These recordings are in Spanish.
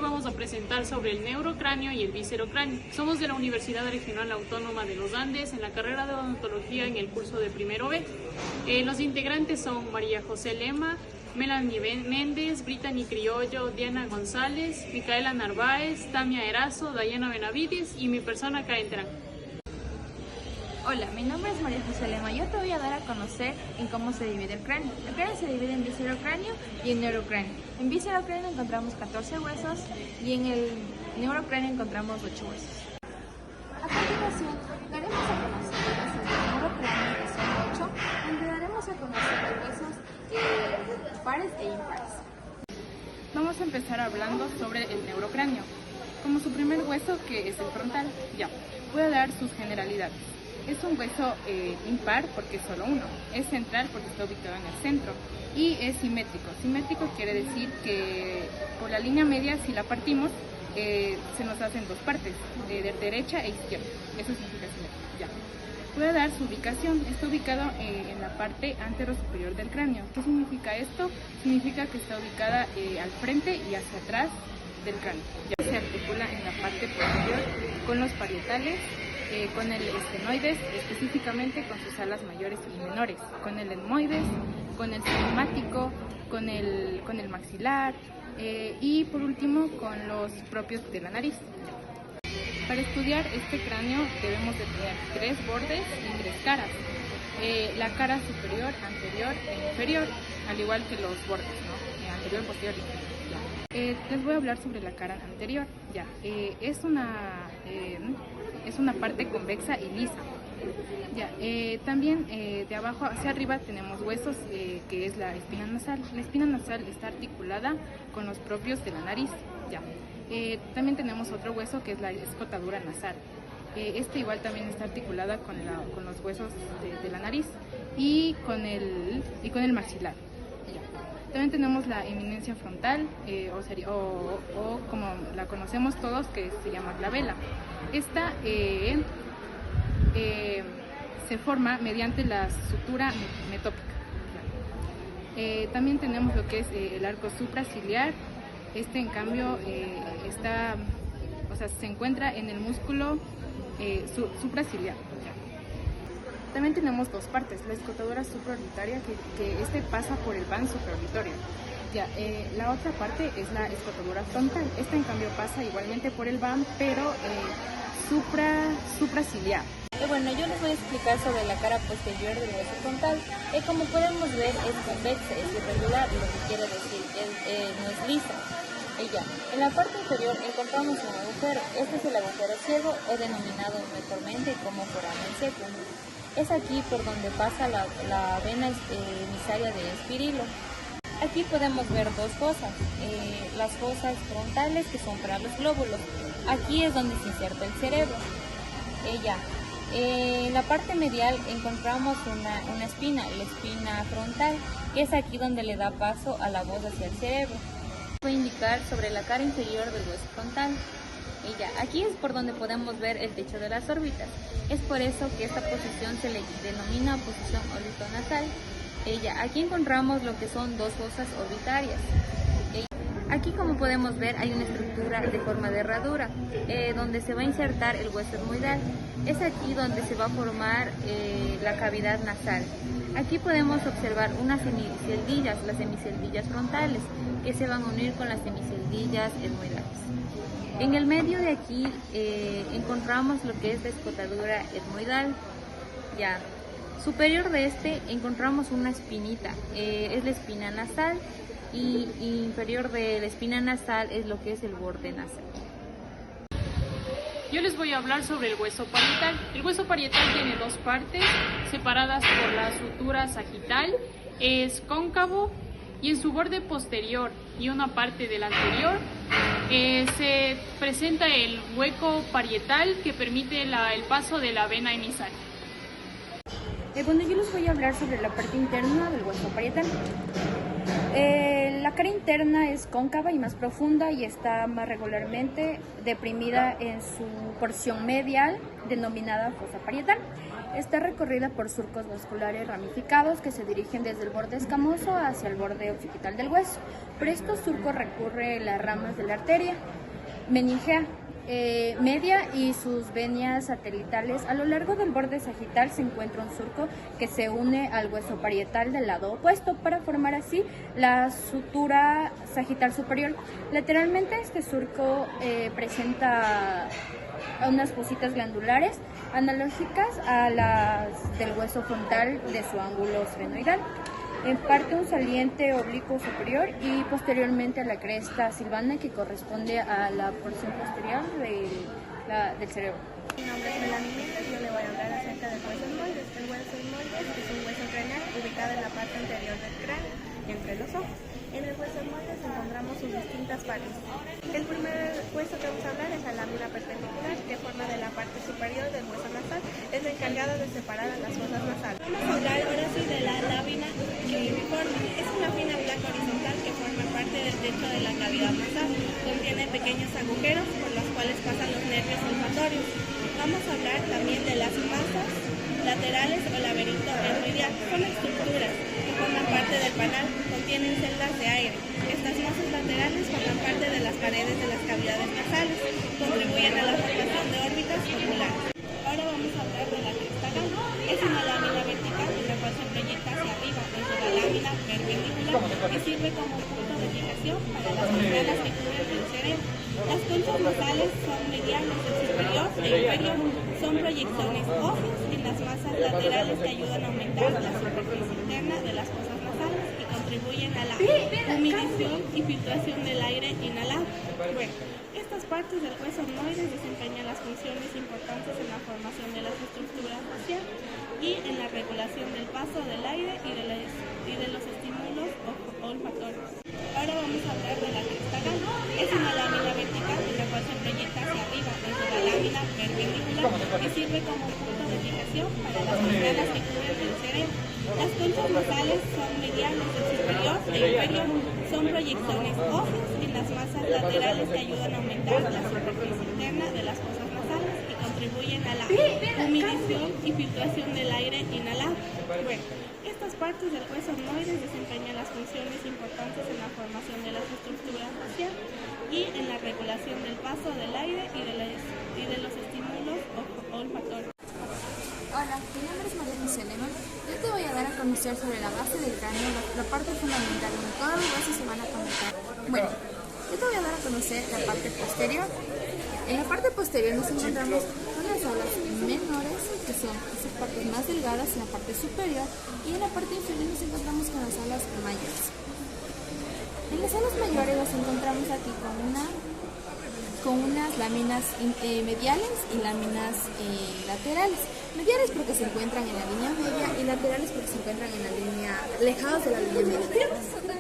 Vamos a presentar sobre el neurocráneo y el viscerocráneo. Somos de la Universidad Regional Autónoma de los Andes en la carrera de odontología en el curso de primero B. Los integrantes son María José Lema, Melanie Méndez, Brittany Criollo, Diana González, Micaela Narváez, Tamia Erazo, Dayana Benavides y mi persona Karen Terán. Hola, mi nombre es María José Lema. Yo te voy a dar a conocer en cómo se divide el cráneo. El cráneo se divide en viscerocráneo y en neurocráneo. En viscerocráneo encontramos 14 huesos y en el neurocráneo encontramos 8 huesos. A continuación, daremos a conocer los huesos del neurocráneo, que son 8, donde daremos a conocer los huesos pares e impares. Vamos a empezar hablando sobre el neurocráneo. Como su primer hueso, que es el frontal, voy a dar sus generalidades. Es un hueso impar porque es solo uno, es central porque está ubicado en el centro y es simétrico. Simétrico quiere decir que por la línea media, si la partimos, se nos hacen dos partes, de derecha e izquierda. Eso significa simétrico. Voy a dar su ubicación. Está ubicado en la parte antero-superior del cráneo. ¿Qué significa esto? Significa que está ubicada al frente y hacia atrás del cráneo. Se articula en la parte posterior con los parietales, con el estenoides, específicamente con sus alas mayores y menores, con el etmoides, con el cinemático, con el maxilar y por último con los propios de la nariz. Para estudiar este cráneo debemos de tener 3 bordes y 3 caras. La cara superior, anterior e inferior, al igual que los bordes, ¿no? Anterior, posterior y inferior. Les voy a hablar sobre la cara anterior. Es una parte convexa y lisa. También de abajo hacia arriba tenemos huesos, que es la espina nasal. La espina nasal está articulada con los propios de la nariz. También tenemos otro hueso que es la escotadura nasal. Este igual también está articulada con los huesos de la nariz y con el maxilar. También tenemos la eminencia frontal, o como la conocemos todos, que se llama glabela. Esta se forma mediante la sutura metópica. También tenemos lo que es el arco supraciliar. Este, en cambio, se encuentra en el músculo supraciliar. También tenemos dos partes, la escotadura supraorbitaria, que este pasa por el van supraorbitario. La otra parte es la escotadura frontal. Esta, en cambio, pasa igualmente por el van, pero supraciliar. Bueno, yo les voy a explicar sobre la cara posterior del hueso frontal. Como podemos ver, es convexa, es irregular, lo que quiere decir no es lisa. En la parte inferior encontramos un agujero. Este es el agujero ciego, o denominado mejormente como foramen seco. Es aquí por donde pasa la vena emisaria de Espirilo. Aquí podemos ver dos fosas, las fosas frontales, que son para los glóbulos. Aquí es donde se inserta el cerebro. En la parte medial encontramos una espina, la espina frontal, que es aquí donde le da paso a la voz hacia el cerebro. Voy a indicar sobre la cara inferior del hueso frontal. Aquí es por donde podemos ver el techo de las órbitas. Es por eso que esta posición se le denomina posición orbitonasal. Aquí encontramos lo que son dos fosas orbitarias. Aquí, como podemos ver, hay una estructura de forma de herradura, donde se va a insertar el hueso etmoidal. Es aquí donde se va a formar la cavidad nasal. Aquí podemos observar unas semiceldillas, las semiceldillas frontales, que se van a unir con las semiceldillas etmoidales. En el medio de aquí encontramos lo que es la escotadura etmoidal. Superior de este encontramos una espinita, es la espina nasal, y inferior de la espina nasal es lo que es el borde nasal. Yo les voy a hablar sobre el hueso parietal. El hueso parietal tiene dos partes separadas por la sutura sagital, es cóncavo, y en su borde posterior y una parte del anterior se presenta el hueco parietal, que permite el paso de la vena emisaria. Yo les voy a hablar sobre la parte interna del hueso parietal. La La cara interna es cóncava y más profunda y está más regularmente deprimida en su porción medial, denominada fosa parietal. Está recorrida por surcos vasculares ramificados que se dirigen desde el borde escamoso hacia el borde occipital del hueso. Por estos surcos recurre las ramas de la arteria meningea media y sus venas satelitales. A lo largo del borde sagital se encuentra un surco que se une al hueso parietal del lado opuesto para formar así la sutura sagital superior. Lateralmente este surco presenta unas fositas glandulares analógicas a las del hueso frontal de su ángulo sfenoidal. En parte un saliente oblicuo superior y posteriormente a la cresta silvana que corresponde a la porción posterior del cerebro. Mi nombre es Melanie Méndez y yo le voy a hablar acerca del hueso esmoides. El hueso esmoides es un hueso craneal ubicado en la parte anterior del cráneo, entre los ojos. En el hueso esmoides encontramos sus distintas partes. El primer hueso que vamos a hablar es la lámina perpendicular, que forma de la parte superior del hueso nasal. Es la encargada de separar a las fosas nasales. Vamos a hablar ahora sí de la lámina cuneiforme. Es una fina placa horizontal que forma parte del techo de la cavidad nasal. Contiene pequeños agujeros por los cuales pasan los nervios olfatorios. Vamos a hablar también de las masas laterales o laberinto hermoideal. Son estructuras que forman parte del panal, contienen celdas de aire. Estas masas laterales forman parte de las paredes de las cavidades nasales, contribuyen a la formación de órbitas oculares. Ahora vamos a hablar de la cresta gama. Es una lámina vertical la cual se proyecta hacia arriba desde la lámina perpendicular que sirve como punto de fijación para las membranas que cubren el cerebro. Las conchas nasales son medianas del superior e inferior, son proyecciones óseas en las masas laterales que ayudan a aumentar la superficie interna de las fosas nasales y contribuyen a la humidificación y filtración del aire inhalado. Bueno, estas partes del hueso esmoides desempeñan las funciones importantes en la formación de las estructuras faciales y en la regulación del paso del aire y de los estímulos olfatorios. Ahora vamos a hablar de la cresta gama. Es una lámina vertical la cual se proyecta hacia arriba desde la lámina perpendicular que sirve como punto de fijación para las membranas que cubren el cerebro. Las conchas nasales son medianas del superior e inferior, son proyecciones óseas en las masas laterales que ayudan a aumentar la superficie interna de las fosas nasales y contribuyen a la humidificación y filtración del aire inhalado. Bueno, estas partes del hueso esmoides desempeñan las funciones importantes en la formación de las estructuras faciales y en la regulación del paso del aire y de los estímulos olfatorios. Hola, mi nombre es María José Lema. Yo te voy a dar a conocer sobre la base del cráneo, la parte fundamental donde todos los huesos se van a conectar. Bueno, yo te voy a dar a conocer la parte posterior. En la parte posterior nos encontramos con las alas menores, que son esas partes más delgadas en la parte superior, y en la parte inferior nos encontramos con las alas mayores. En las alas mayores nos encontramos aquí con unas láminas mediales y láminas laterales. Mediales porque se encuentran en la línea media y laterales porque se encuentran en la línea, alejados de la línea media.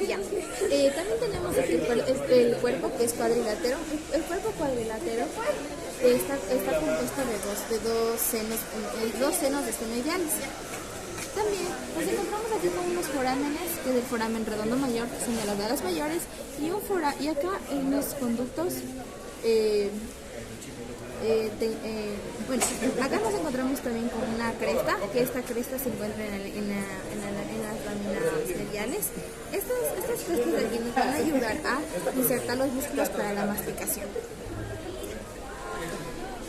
Ya. También tenemos aquí el cuerpo que es cuadrilátero. El cuerpo cuadrilátero está compuesto de dos senos esfenoideales. También nos encontramos aquí con unos forámenes, que es el foramen redondo mayor, que son de las alas mayores, y acá en los conductos. Bueno, acá nos encontramos también con una cresta, que esta cresta se encuentra en las láminas mediales. Estas crestas de aquí nos van a ayudar a insertar los músculos para la masticación.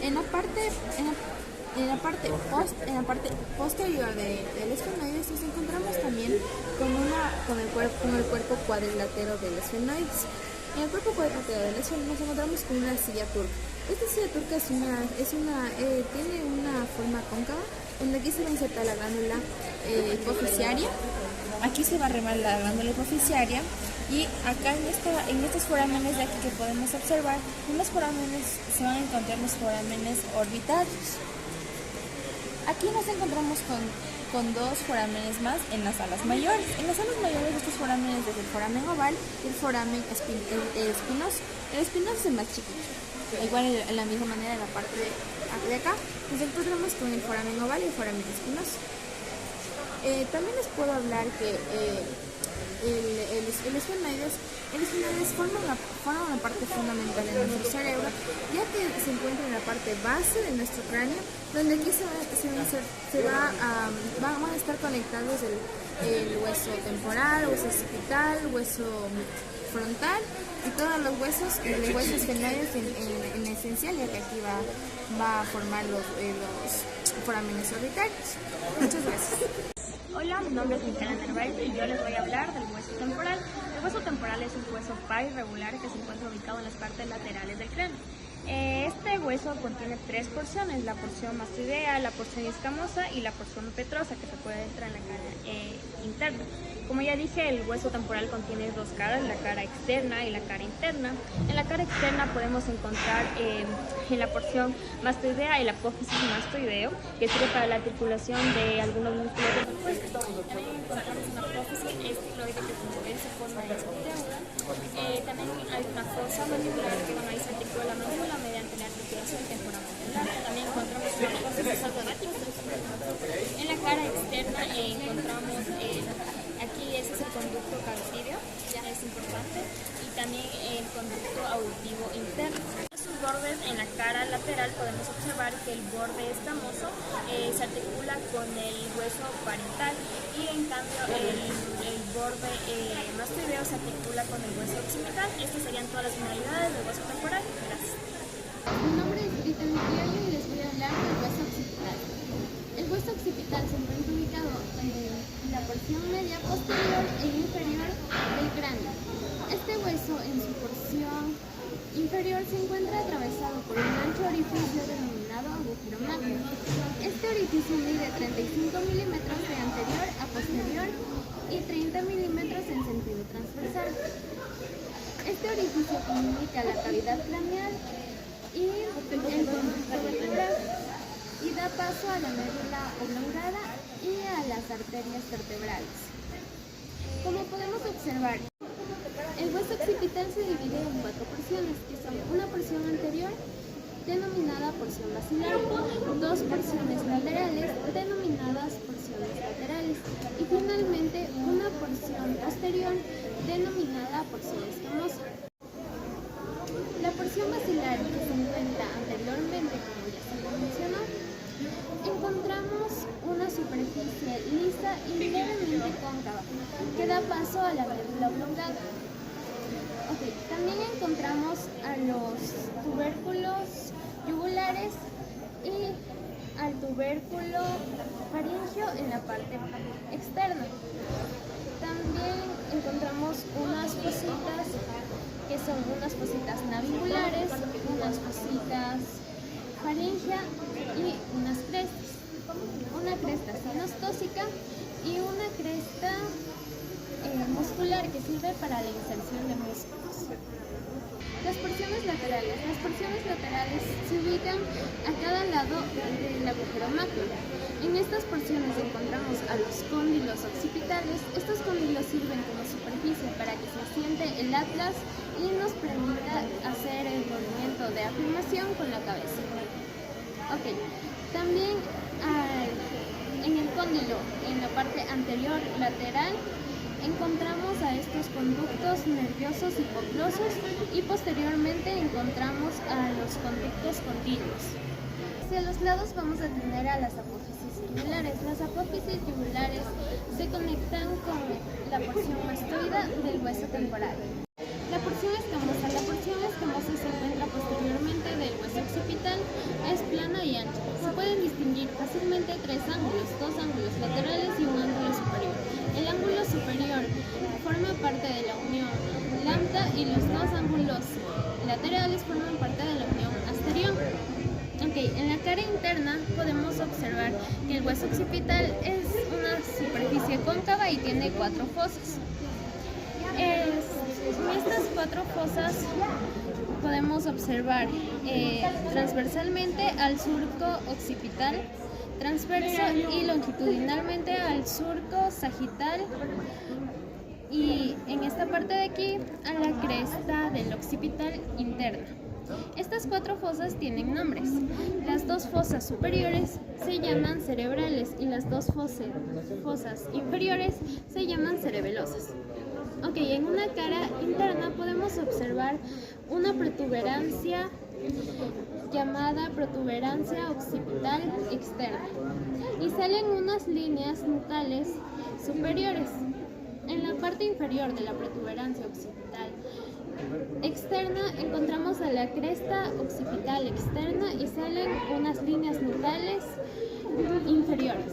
En la parte posterior del esfenoides nos encontramos también con el cuerpo cuadrilátero del esfenoides. En el cuerpo cuadrilátero del esfenoides nos encontramos con una silla turca. Esta silla turca tiene una forma cóncava, donde aquí se va a insertar la glándula hipoficiaria. Aquí se va a remar la glándula hipoficiaria. Y acá en estos forámenes de aquí que podemos observar, en los forámenes se van a encontrar los forámenes orbitarios. Aquí nos encontramos con dos forámenes más en las alas mayores. En las alas mayores estos forámenes es el foramen oval y el foramen espinoso. El espinoso es el más chiquito. Igual de la misma manera en la parte de acá nos encontramos con el foramen oval y el foramen espinoso. También les puedo hablar que el esfenoides. El esfenoides forma una parte fundamental de nuestro cerebro, ya que se encuentra en la parte base de nuestro cráneo, donde aquí van a estar conectados el hueso temporal, hueso occipital, hueso frontal y todos los huesos esfenoides en esencial, ya que aquí va a formar los forámenes orbitarios. Muchas gracias. Hola, mi nombre es Micaela Nervaez y yo les voy a hablar del hueso temporal. El hueso temporal es un hueso par irregular que se encuentra ubicado en las partes laterales del cráneo. Este hueso contiene tres porciones: la porción mastoidea, la porción escamosa y la porción petrosa, que se puede entrar en la cara interna. Como ya dije, el hueso temporal contiene dos caras, la cara externa y la cara interna. En la cara externa podemos encontrar en la porción mastoidea el apófisis mastoideo, que sirve para la articulación de algunos músculos del cuerpo. También encontramos una apófisis estiloide que se forma en la esclerótica. También hay una fosa mandibular que ahí se articula la mandíbula mediante la articulación temporomandibular. También encontramos una apófisis automática. En la cara externa encontramos aquí ese es el conducto carotídeo, ya es importante, y también el conducto auditivo interno. En sus bordes, en la cara lateral, podemos observar que el borde escamoso se articula con el hueso parietal y en cambio el borde mastoideo se articula con el hueso occipital. Estas serían todas las finalidades del hueso temporal. Gracias. Mi nombre es Rita Miquioyo y les voy a hablar del hueso occipital. El hueso occipital se encuentra ubicado en la porción media posterior e inferior del cráneo. Este hueso en su porción inferior se encuentra atravesado por un ancho orificio denominado agujero magno. Este orificio mide 35 milímetros de anterior a posterior y 30 milímetros en sentido transversal. Este orificio comunica la cavidad craneal y el conducto vertebral y da paso a la médula oblongada y a las arterias vertebrales. Como podemos observar, el hueso occipital se divide en cuatro porciones, que son una porción anterior, denominada porción basilar, dos porciones laterales, denominadas porciones laterales, y finalmente una porción posterior, denominada porción escamosa. La porción basilar, que se encuentra anteriormente, como ya se mencionó, encontramos una superficie lisa y levemente cóncava, que da paso a la médula oblongada. También encontramos a los tubérculos yugulares y al tubérculo faríngeo en la parte externa. También encontramos unas fositas que son unas fositas naviculares, unas fositas faríngea y unas crestas. Una cresta sinostósica y una cresta muscular que sirve para la inserción de músculos. Las porciones laterales se ubican a cada lado del agujero magno. En estas porciones encontramos a los cóndilos occipitales. Estos cóndilos sirven como superficie para que se asiente el atlas y nos permita hacer el movimiento de afirmación con la cabeza. También en el cóndilo, en la parte anterior lateral, encontramos a estos conductos nerviosos hipoclosos y posteriormente encontramos a los conductos continuos. Hacia los lados vamos a tener a las apófisis yugulares. Las apófisis yugulares se conectan con la porción mastoide del hueso temporal. La porción escamosa se encuentra posteriormente del hueso occipital, es plana y ancha. Se pueden distinguir fácilmente tres ángulos, dos ángulos laterales y un ángulo superior. El ángulo superior forma parte de la unión lambda y los dos ángulos laterales forman parte de la unión asterior. En la cara interna podemos observar que el hueso occipital es una superficie cóncava y tiene cuatro fosas. En estas cuatro fosas podemos observar transversalmente al surco occipital, transverso y longitudinalmente al surco sagital, y en esta parte de aquí a la cresta del occipital interna. Estas cuatro fosas tienen nombres. Las dos fosas superiores se llaman cerebrales y las dos fosas inferiores se llaman cerebelosas. Ok, en una cara interna podemos observar una protuberancia llamada protuberancia occipital externa y salen unas líneas nucales superiores. En la parte inferior de la protuberancia occipital externa encontramos a la cresta occipital externa y salen unas líneas nucales inferiores.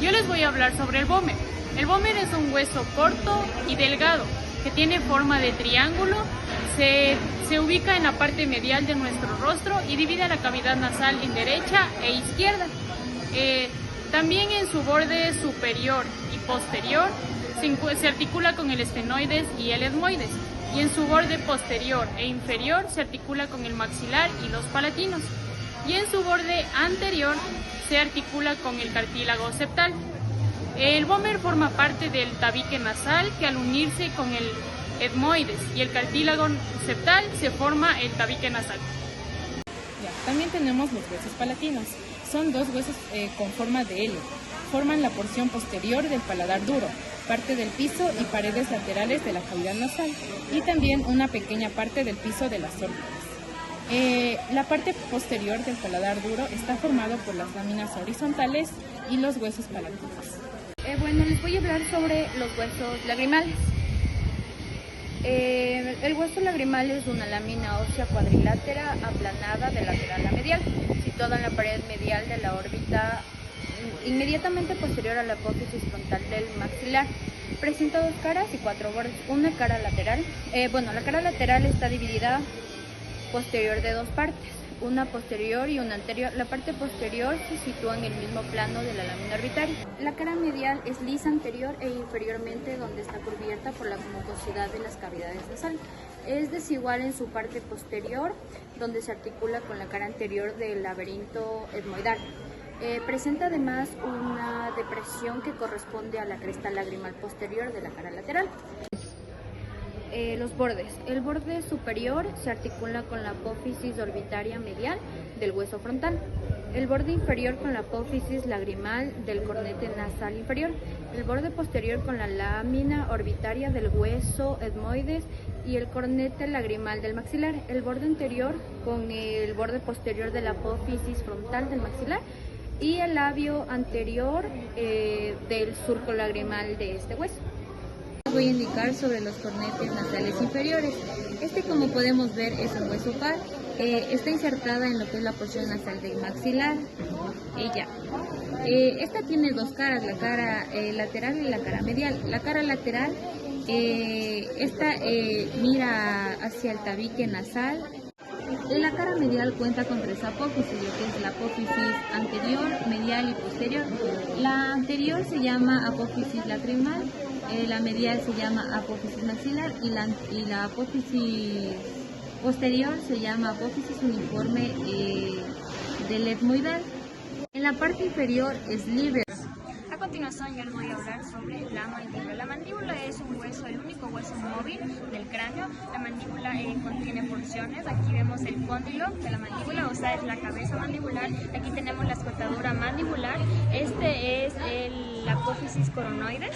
Yo les voy a hablar sobre el vómer. El vómer es un hueso corto y delgado que tiene forma de triángulo. Se ubica en la parte medial de nuestro rostro y divide la cavidad nasal en derecha e izquierda. También en su borde superior y posterior se articula con el esfenoides y el etmoides, y en su borde posterior e inferior se articula con el maxilar y los palatinos, y en su borde anterior se articula con el cartílago septal. El vómer forma parte del tabique nasal, que al unirse con el etmoides y el cartílago septal se forma el tabique nasal. También tenemos los huesos palatinos. Son dos huesos con forma de L. Forman la porción posterior del paladar duro, parte del piso y paredes laterales de la cavidad nasal, y también una pequeña parte del piso de las órbitas. La parte posterior del paladar duro está formado por las láminas horizontales y los huesos palatinos. Bueno, les voy a hablar sobre los huesos lagrimales. El hueso lagrimal es una lámina ósea cuadrilátera aplanada de lateral a medial, situada en la pared medial de la órbita inmediatamente posterior a la apófisis frontal del maxilar. Presenta dos caras y cuatro bordes. Una cara lateral. La cara lateral está dividida posterior de dos partes, una posterior y una anterior. La parte posterior se sitúa en el mismo plano de la lámina orbitaria. La cara medial es lisa anterior e inferiormente, donde está cubierta por la mucosidad de las cavidades nasales. Es desigual en su parte posterior, donde se articula con la cara anterior del laberinto etmoidal. Presenta además una depresión que corresponde a la cresta lagrimal posterior de la cara lateral. Los bordes. El borde superior se articula con la apófisis orbitaria medial del hueso frontal. El borde inferior con la apófisis lagrimal del cornete nasal inferior. El borde posterior con la lámina orbitaria del hueso etmoides y el cornete lagrimal del maxilar. El borde anterior con el borde posterior de la apófisis frontal del maxilar y el labio anterior del surco lagrimal de este hueso. Voy a indicar sobre los cornetes nasales inferiores. Como podemos ver, es un hueso par. Está insertada en lo que es la porción nasal del maxilar. Esta tiene dos caras, la cara lateral y la cara medial. La cara lateral, mira hacia el tabique nasal. La cara medial cuenta con tres apófisis, lo que es la apófisis anterior, medial y posterior. La anterior se llama apófisis lacrimal, la medial se llama apófisis maxilar y la apófisis posterior se llama apófisis uniforme del etmoidal. En la parte inferior es libre. A continuación yo les voy a hablar sobre la mandíbula. La mandíbula es un hueso, el único hueso móvil del cráneo. La mandíbula contiene porciones. Aquí vemos el cóndilo de la mandíbula, o sea, es la cabeza mandibular. Aquí tenemos la escotadura mandibular. Este es la apófisis coronoides.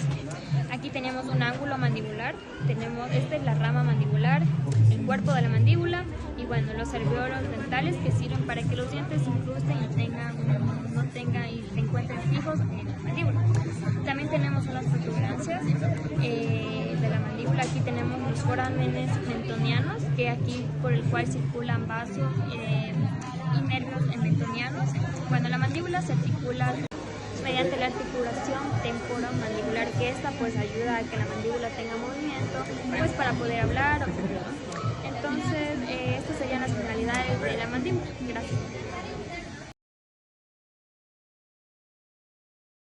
Aquí tenemos un ángulo mandibular. Esta es la rama mandibular, el cuerpo de la mandíbula y bueno, los alvéolos dentales que sirven para que los dientes se incrusten y se encuentren fijos en la mandíbula. También tenemos unas protuberancias de la mandíbula. Aquí tenemos los forámenes mentonianos, que aquí por el cual circulan vasos y nervios mentonianos. Bueno, la mandíbula se articula mediante la articulación temporomandibular, que esta pues ayuda a que la mandíbula tenga movimiento, pues para poder hablar. Entonces, estas serían las finalidades de la mandíbula. Gracias.